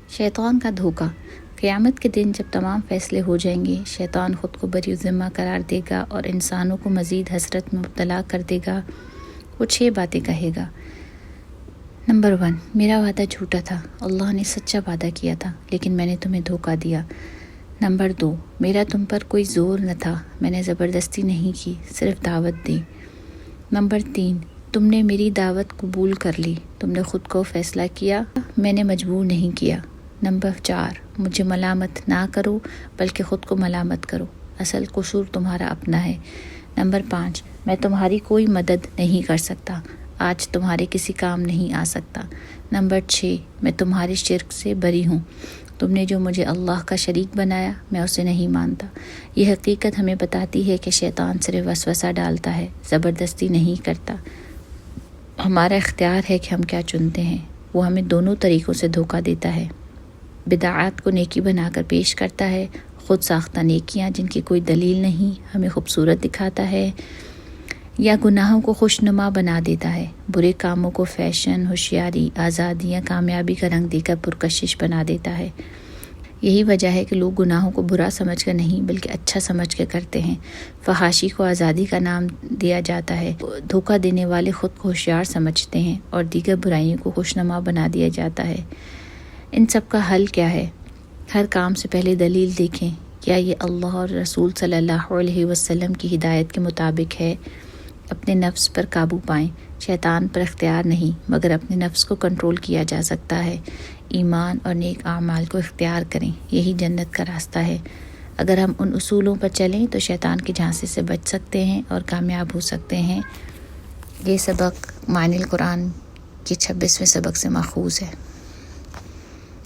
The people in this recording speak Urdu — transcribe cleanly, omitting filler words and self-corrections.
شیطان کا دھوکہ۔ قیامت کے دن جب تمام فیصلے ہو جائیں گے، شیطان خود کو بری ذمہ قرار دے گا اور انسانوں کو مزید حسرت میں مبتلا کر دے گا۔ وہ 6 باتیں کہے گا۔ نمبر 1، میرا وعدہ جھوٹا تھا، اللہ نے سچا وعدہ کیا تھا لیکن میں نے تمہیں دھوکہ دیا۔ نمبر 2، میرا تم پر کوئی زور نہ تھا، میں نے زبردستی نہیں کی، صرف دعوت دی۔ نمبر 3، تم نے میری دعوت قبول کر لی، تم نے خود کو فیصلہ کیا، میں نے مجبور نہیں کیا۔ نمبر 4، مجھے ملامت نہ کرو بلکہ خود کو ملامت کرو، اصل قصور تمہارا اپنا ہے۔ نمبر 5، میں تمہاری کوئی مدد نہیں کر سکتا، آج تمہارے کسی کام نہیں آ سکتا۔ نمبر 6، میں تمہارے شرک سے بری ہوں، تم نے جو مجھے اللہ کا شریک بنایا میں اسے نہیں مانتا۔ یہ حقیقت ہمیں بتاتی ہے کہ شیطان صرف وسوسہ ڈالتا ہے، زبردستی نہیں کرتا۔ ہمارا اختیار ہے کہ ہم کیا چنتے ہیں۔ وہ ہمیں دونوں طریقوں سے دھوکہ دیتا ہے۔ بدعات کو نیکی بنا کر پیش کرتا ہے، خود ساختہ نیکیاں جن کی کوئی دلیل نہیں ہمیں خوبصورت دکھاتا ہے، یا گناہوں کو خوشنما بنا دیتا ہے، برے کاموں کو فیشن، ہوشیاری، آزادی یا کامیابی کا رنگ دے کر پرکشش بنا دیتا ہے۔ یہی وجہ ہے کہ لوگ گناہوں کو برا سمجھ کر نہیں بلکہ اچھا سمجھ کے کرتے ہیں۔ فحاشی کو آزادی کا نام دیا جاتا ہے، دھوکہ دینے والے خود کو ہوشیار سمجھتے ہیں اور دیگر برائیوں کو خوشنما بنا دیا جاتا ہے۔ ان سب کا حل کیا ہے؟ ہر کام سے پہلے دلیل دیکھیں، کیا یہ اللہ اور رسول صلی اللہ علیہ وسلم کی ہدایت کے مطابق ہے؟ اپنے نفس پر قابو پائیں، شیطان پر اختیار نہیں مگر اپنے نفس کو کنٹرول کیا جا سکتا ہے۔ ایمان اور نیک اعمال کو اختیار کریں، یہی جنت کا راستہ ہے۔ اگر ہم ان اصولوں پر چلیں تو شیطان کے جھانسے سے بچ سکتے ہیں اور کامیاب ہو سکتے ہیں۔ یہ سبق معنی القرآن کے 26ویں سبق سے ماخوذ ہے۔